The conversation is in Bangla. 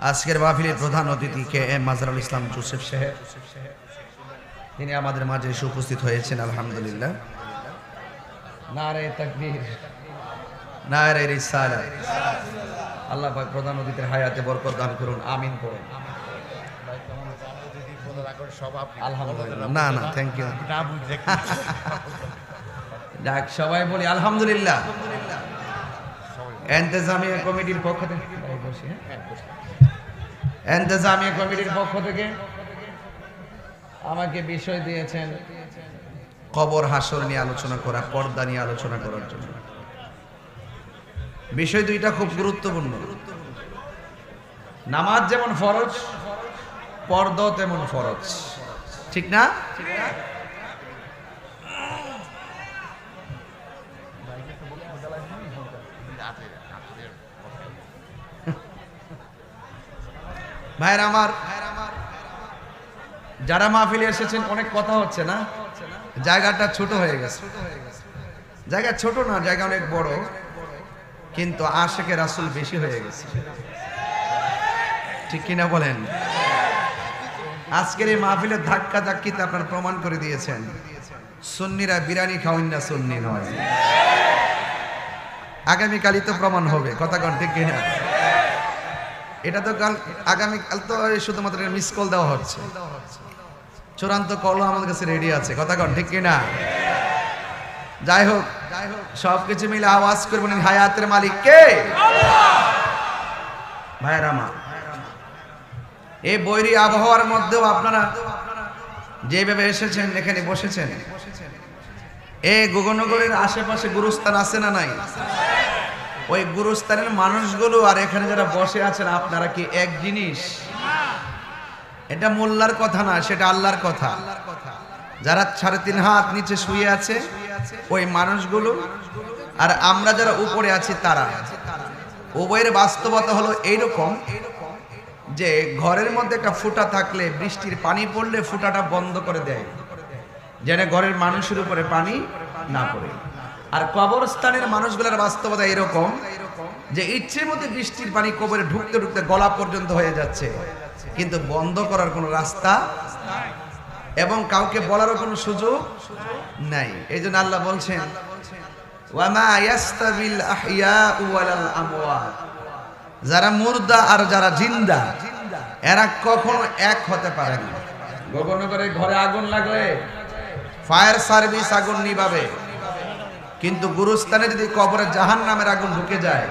আজকের মাহফিলের প্রধান অতিথি K M Mazharul Islam Joseph সাহেব, তিনি আমাদের মাঝে এসে উপস্থিত হয়েছেন। আলহামদুলিল্লাহ। নারে তাকবীর, নারে রিসালাত। আল্লাহ পাক প্রধান অতিথির হায়াতে বরকত দান করুন, আমিন করুন। আলহামদুলিল্লাহ। না না, থ্যাংক ইউ। যাক, সবাই বলি আলহামদুলিল্লাহ। ইন্তেজামিয়া কমিটির পক্ষ থেকে ইন্তেজামিয়া কমিটির পক্ষ থেকে আমাকে বিষয় দিয়েছেন কবর হাসর নিয়ে আলোচনা করা, পর্দা নিয়ে আলোচনা করার জন্য। বিষয় দুইটা খুব গুরুত্বপূর্ণ। নামাজ যেমন ফরজ, পর্দাও তেমন ফরজ, ঠিক না? ভাইরা আমার, যারা মাহফিলে এসেছেন, অনেক কথা হচ্ছে না, জায়গাটা ছোট হয়ে গেছে। জায়গা ছোট না, জায়গা অনেক বড়, কিন্তু আশেকে রাসূল বেশি হয়ে গেছে, ঠিক কিনা বলেন? আজকের এই মাহফিলের ধাক্কা ধাক্কিতে আপনারা প্রমাণ করে দিয়েছেন সুন্নিরা বিরিয়ানি খাওয়ান না, সুন্নি নয়। আগামীকালই তো প্রমাণ হবে, কথা কন, ঠিক কিনা? এটা তো কাল, আগামীকাল তো শুধুমাত্র মিস কল দেওয়া হচ্ছে, চূড়ান্ত কলও আমাদের কাছে রেডি আছে, কথা কন, ঠিক কিনা? যাই হোক, সবকিছু মিলে আওয়াজ করবেন হায়াতের মালিক কে? ভাইয়ের আমার, এই বৈরী আবহাওয়ার মধ্যেও আপনারা যেভাবে এসেছেন, এখানে বসেছেন, এই গগনগরের আশেপাশে গুরুস্থান আছে না নাই? ওই গুরুস্থানের মানুষগুলো আর এখানে যারা বসে আছেন, আপনারা কি এক জিনিস? এটা মোল্লার কথা না, সেটা আল্লাহর কথা। যারা 3.5 হাত নিচে শুয়ে আছে ওই মানুষগুলো, আর আমরা যারা উপরে আছি তারা, উভয়ের বাস্তবতা হলো এইরকম যে ঘরের মধ্যে একটা ফুটা থাকলে বৃষ্টির পানি পড়লে ফুটাটা বন্ধ করে দেয়, যেন ঘরের মানুষের উপরে পানি না পড়ে। আর কবরস্থানের মানুষগুলোর বাস্তবতা এরকম যে ইচ্ছে মতো বৃষ্টির পানি কবরে ঢুকতে ঢুকতে গলা পর্যন্ত হয়ে যাচ্ছে, কিন্তু বন্ধ করার কোনো রাস্তা এবং কাউকে বলারও কোনো সুযোগ নাই। এই জন্য আল্লাহ বলছেন, ওয়ামা ইয়াস্তাবিল আহইয়াউ ওয়ালাল আমওয়াত, যারা মুর্দা আর যারা জিন্দা এরা কখনো এক হতে পারে না। গগনগরের ঘরে আগুন লাগলে ফায়ার সার্ভিস আগুন নিভাবে, কিন্তু গুরুস্থানে যদি কবরে জাহান্নামের আগুন ঢুকে যায়